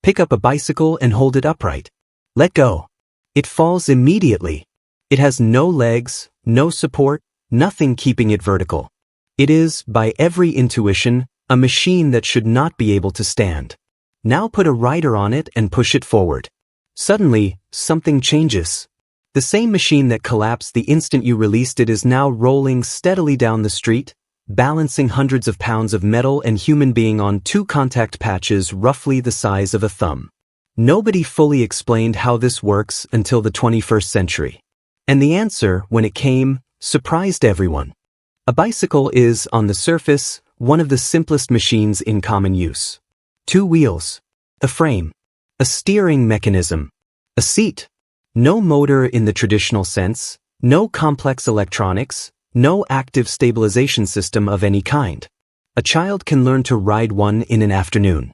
Pick up a bicycle and hold it upright. Let go. It falls immediately. It has no legs, no support, nothing keeping it vertical. It is, by every intuition, a machine that should not be able to stand. Now put a rider on it and push it forward. Suddenly, something changes. The same machine that collapsed the instant you released it is now rolling steadily down the street, balancing hundreds of pounds of metal and human being on two contact patches roughly the size of a thumb. Nobody fully explained how this works until the 21st century. And the answer, when it came, surprised everyone. A bicycle is, on the surface, one of the simplest machines in common use. 2 wheels, a frame, a steering mechanism, a seat. No motor in the traditional sense, no complex electronics, no active stabilization system of any kind. A child can learn to ride one in an afternoon.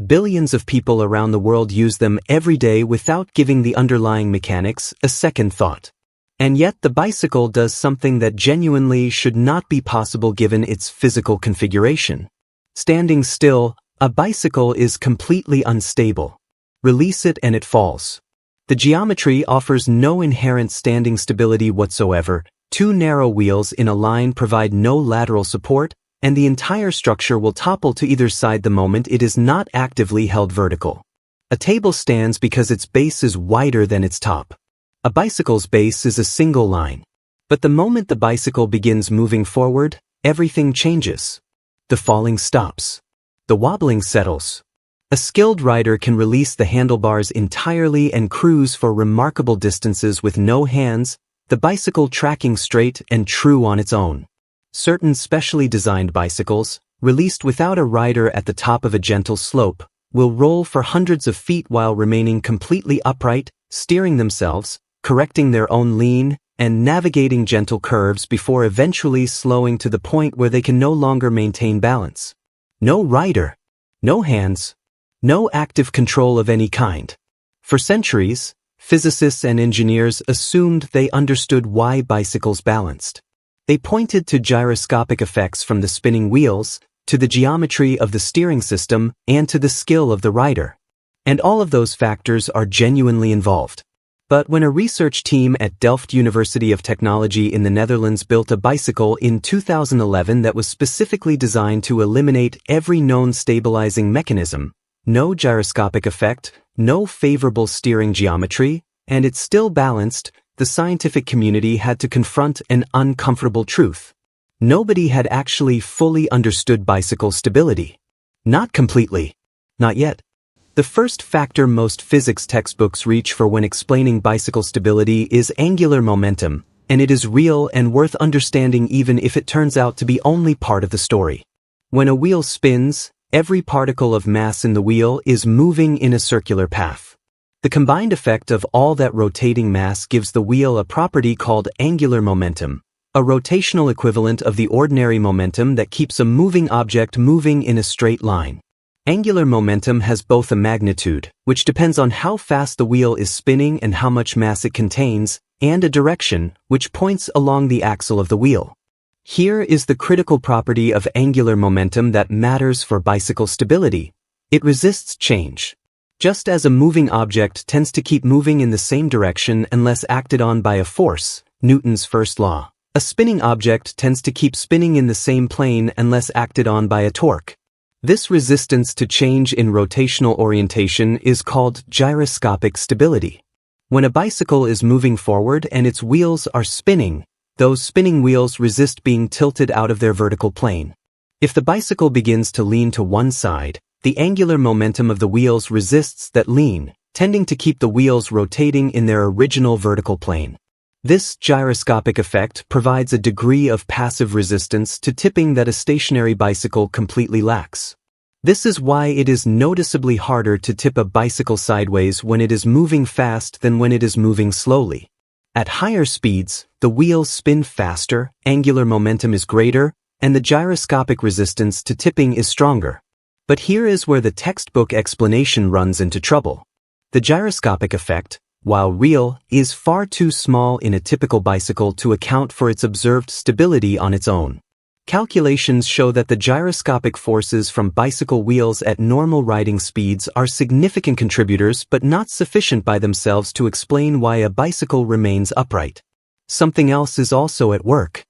Billions of people around the world use them every day without giving the underlying mechanics a second thought. And yet the bicycle does something that genuinely should not be possible given its physical configuration. Standing still, a bicycle is completely unstable. Release it and it falls. The geometry offers no inherent standing stability whatsoever. 2 narrow wheels in a line provide no lateral support, and the entire structure will topple to either side the moment it is not actively held vertical. A table stands because its base is wider than its top. A bicycle's base is a single line. But the moment the bicycle begins moving forward, everything changes. The falling stops. The wobbling settles. A skilled rider can release the handlebars entirely and cruise for remarkable distances with no hands, the bicycle tracking straight and true on its own. Certain specially designed bicycles, released without a rider at the top of a gentle slope, will roll for hundreds of feet while remaining completely upright, steering themselves, correcting their own lean, and navigating gentle curves before eventually slowing to the point where they can no longer maintain balance. No rider. No hands. No active control of any kind. For centuries, physicists and engineers assumed they understood why bicycles balanced. They pointed to gyroscopic effects from the spinning wheels, to the geometry of the steering system, and to the skill of the rider. And all of those factors are genuinely involved. But when a research team at Delft University of Technology in the Netherlands built a bicycle in 2011 that was specifically designed to eliminate every known stabilizing mechanism, no gyroscopic effect, no favorable steering geometry, and it still balanced, the scientific community had to confront an uncomfortable truth. Nobody had actually fully understood bicycle stability. Not completely. Not yet. The first factor most physics textbooks reach for when explaining bicycle stability is angular momentum, and it is real and worth understanding even if it turns out to be only part of the story. When a wheel spins, every particle of mass in the wheel is moving in a circular path. The combined effect of all that rotating mass gives the wheel a property called angular momentum, a rotational equivalent of the ordinary momentum that keeps a moving object moving in a straight line. Angular momentum has both a magnitude, which depends on how fast the wheel is spinning and how much mass it contains, and a direction, which points along the axle of the wheel. Here is the critical property of angular momentum that matters for bicycle stability. It resists change. Just as a moving object tends to keep moving in the same direction unless acted on by a force, Newton's first law, a spinning object tends to keep spinning in the same plane unless acted on by a torque. This resistance to change in rotational orientation is called gyroscopic stability. When a bicycle is moving forward and its wheels are spinning, those spinning wheels resist being tilted out of their vertical plane. If the bicycle begins to lean to one side, the angular momentum of the wheels resists that lean, tending to keep the wheels rotating in their original vertical plane. This gyroscopic effect provides a degree of passive resistance to tipping that a stationary bicycle completely lacks. This is why it is noticeably harder to tip a bicycle sideways when it is moving fast than when it is moving slowly. At higher speeds, the wheels spin faster, angular momentum is greater, and the gyroscopic resistance to tipping is stronger. But here is where the textbook explanation runs into trouble. The gyroscopic effect, while real, is far too small in a typical bicycle to account for its observed stability on its own. Calculations show that the gyroscopic forces from bicycle wheels at normal riding speeds are significant contributors but not sufficient by themselves to explain why a bicycle remains upright. Something else is also at work.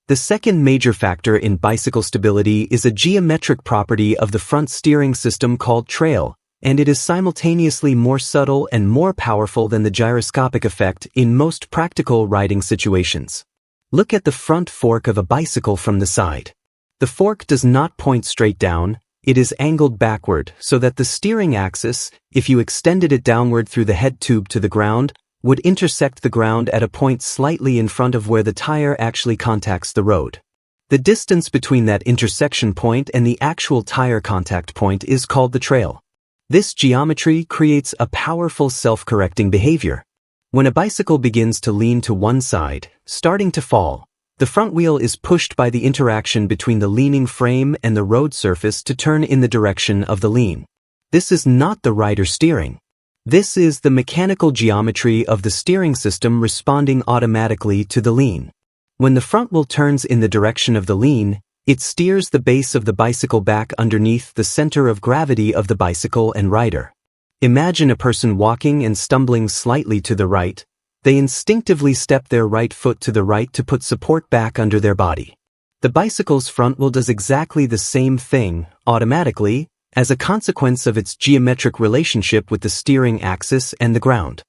The second major factor in bicycle stability is a geometric property of the front steering system called trail, and it is simultaneously more subtle and more powerful than the gyroscopic effect in most practical riding situations. Look at the front fork of a bicycle from the side. The fork does not point straight down, it is angled backward so that the steering axis, if you extended it downward through the head tube to the ground, would intersect the ground at a point slightly in front of where the tire actually contacts the road. The distance between that intersection point and the actual tire contact point is called the trail. This geometry creates a powerful self-correcting behavior. When a bicycle begins to lean to one side, starting to fall, the front wheel is pushed by the interaction between the leaning frame and the road surface to turn in the direction of the lean. This is not the rider steering. This is the mechanical geometry of the steering system responding automatically to the lean. When the front wheel turns in the direction of the lean, it steers the base of the bicycle back underneath the center of gravity of the bicycle and rider. Imagine a person walking and stumbling slightly to the right. They instinctively step their right foot to the right to put support back under their body. The bicycle's front wheel does exactly the same thing, automatically, as a consequence of its geometric relationship with the steering axis and the ground.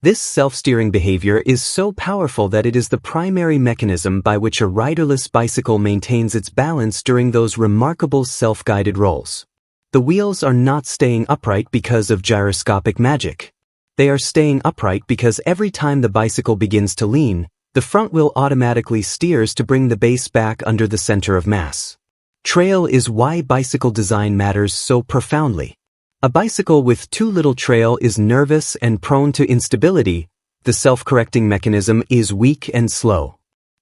This self-steering behavior is so powerful that it is the primary mechanism by which a riderless bicycle maintains its balance during those remarkable self-guided rolls. The wheels are not staying upright because of gyroscopic magic. They are staying upright because every time the bicycle begins to lean, the front wheel automatically steers to bring the base back under the center of mass. Trail is why bicycle design matters so profoundly. A bicycle with too little trail is nervous and prone to instability. The self-correcting mechanism is weak and slow.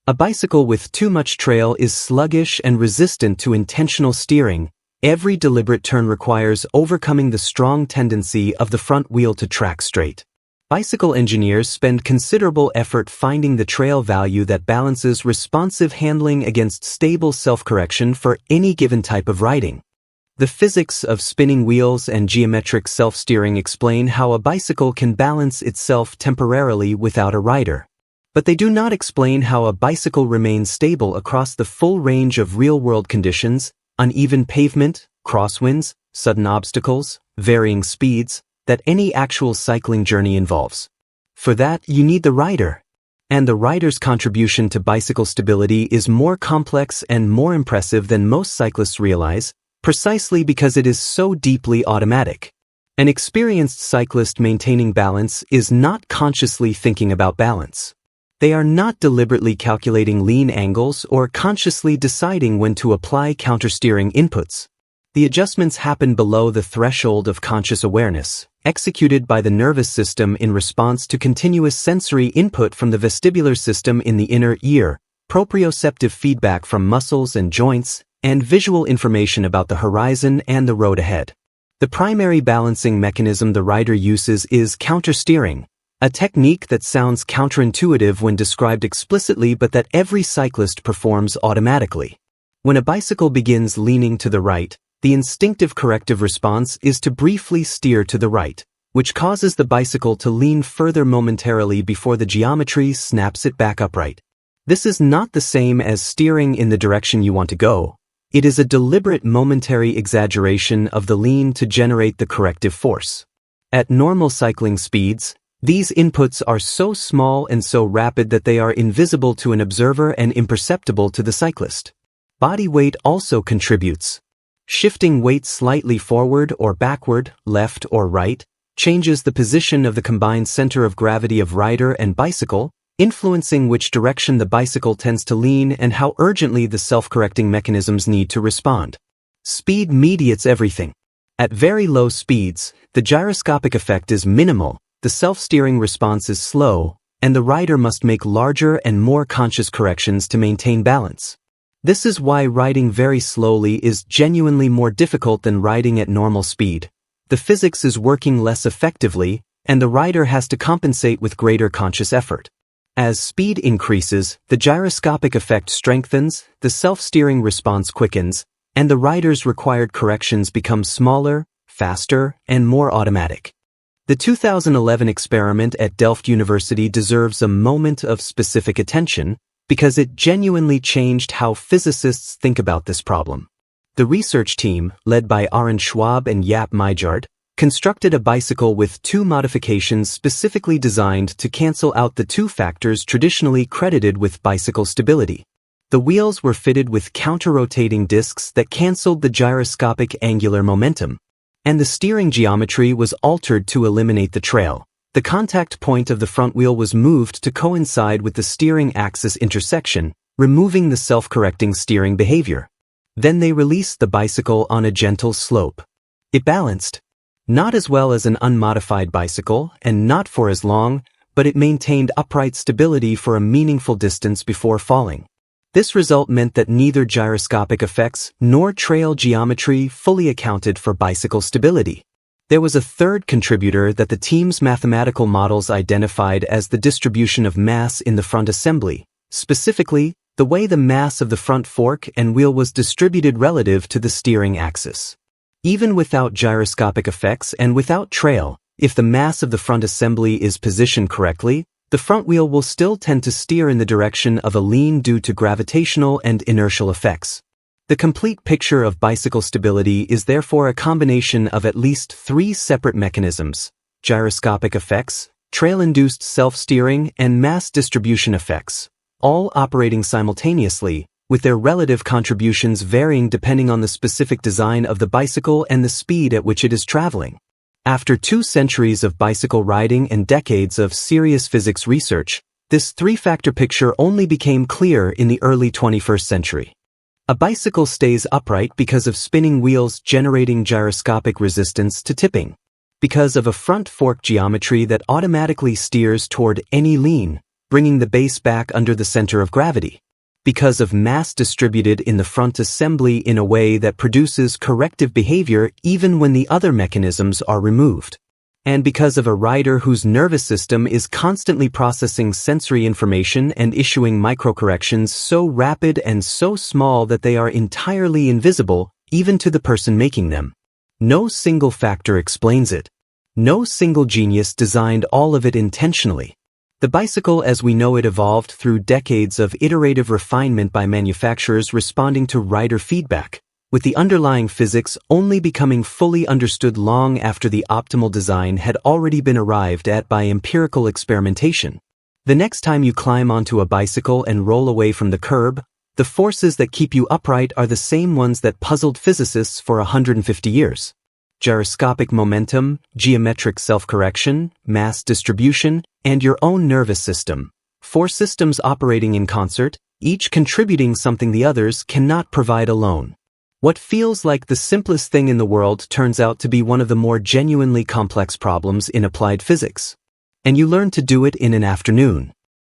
A bicycle with too much trail is sluggish and resistant to intentional steering. Every deliberate turn requires overcoming the strong tendency of the front wheel to track straight. Bicycle engineers spend considerable effort finding the trail value that balances responsive handling against stable self-correction for any given type of riding. The physics of spinning wheels and geometric self-steering explain how a bicycle can balance itself temporarily without a rider. But they do not explain how a bicycle remains stable across the full range of real-world conditions, uneven pavement, crosswinds, sudden obstacles, varying speeds, that any actual cycling journey involves. For that, you need the rider. And the rider's contribution to bicycle stability is more complex and more impressive than most cyclists realize, precisely because it is so deeply automatic. An experienced cyclist maintaining balance is not consciously thinking about balance. They are not deliberately calculating lean angles or consciously deciding when to apply countersteering inputs. The adjustments happen below the threshold of conscious awareness, executed by the nervous system in response to continuous sensory input from the vestibular system in the inner ear, proprioceptive feedback from muscles and joints, and visual information about the horizon and the road ahead. The primary balancing mechanism the rider uses is countersteering, a technique that sounds counterintuitive when described explicitly but that every cyclist performs automatically. When a bicycle begins leaning to the right, the instinctive corrective response is to briefly steer to the right, which causes the bicycle to lean further momentarily before the geometry snaps it back upright. This is not the same as steering in the direction you want to go. It is a deliberate momentary exaggeration of the lean to generate the corrective force. At normal cycling speeds, these inputs are so small and so rapid that they are invisible to an observer and imperceptible to the cyclist. Body weight also contributes. Shifting weight slightly forward or backward, left or right, changes the position of the combined center of gravity of rider and bicycle, influencing which direction the bicycle tends to lean and how urgently the self-correcting mechanisms need to respond. Speed mediates everything. At very low speeds, the gyroscopic effect is minimal, the self-steering response is slow, and the rider must make larger and more conscious corrections to maintain balance. This is why riding very slowly is genuinely more difficult than riding at normal speed. The physics is working less effectively, and the rider has to compensate with greater conscious effort. As speed increases, the gyroscopic effect strengthens, the self-steering response quickens, and the rider's required corrections become smaller, faster, and more automatic. The 2011 experiment at Delft University deserves a moment of specific attention because it genuinely changed how physicists think about this problem. The research team, led by Arend Schwab and Jaap Meijaard, constructed a bicycle with two modifications specifically designed to cancel out the two factors traditionally credited with bicycle stability. The wheels were fitted with counter-rotating discs that canceled the gyroscopic angular momentum, and the steering geometry was altered to eliminate the trail. The contact point of the front wheel was moved to coincide with the steering axis intersection, removing the self-correcting steering behavior. Then they released the bicycle on a gentle slope. It balanced. Not as well as an unmodified bicycle, and not for as long, but it maintained upright stability for a meaningful distance before falling. This result meant that neither gyroscopic effects nor trail geometry fully accounted for bicycle stability. There was a third contributor that the team's mathematical models identified as the distribution of mass in the front assembly, specifically, the way the mass of the front fork and wheel was distributed relative to the steering axis. Even without gyroscopic effects and without trail, if the mass of the front assembly is positioned correctly, the front wheel will still tend to steer in the direction of a lean due to gravitational and inertial effects. The complete picture of bicycle stability is therefore a combination of at least three separate mechanisms: gyroscopic effects, trail-induced self-steering, and mass distribution effects, all operating simultaneously, with their relative contributions varying depending on the specific design of the bicycle and the speed at which it is traveling. After 2 centuries of bicycle riding and decades of serious physics research, this three-factor picture only became clear in the early 21st century. A bicycle stays upright because of spinning wheels generating gyroscopic resistance to tipping, because of a front fork geometry that automatically steers toward any lean, bringing the base back under the center of gravity, because of mass distributed in the front assembly in a way that produces corrective behavior even when the other mechanisms are removed, and because of a rider whose nervous system is constantly processing sensory information and issuing microcorrections so rapid and so small that they are entirely invisible even to the person making them. No single factor explains it. No single genius designed all of it intentionally. The bicycle as we know it evolved through decades of iterative refinement by manufacturers responding to rider feedback, with the underlying physics only becoming fully understood long after the optimal design had already been arrived at by empirical experimentation. The next time you climb onto a bicycle and roll away from the curb, the forces that keep you upright are the same ones that puzzled physicists for 150 years. Gyroscopic momentum, geometric self-correction, mass distribution, and your own nervous system. 4 systems operating in concert, each contributing something the others cannot provide alone. What feels like the simplest thing in the world turns out to be one of the more genuinely complex problems in applied physics. And you learn to do it in an afternoon.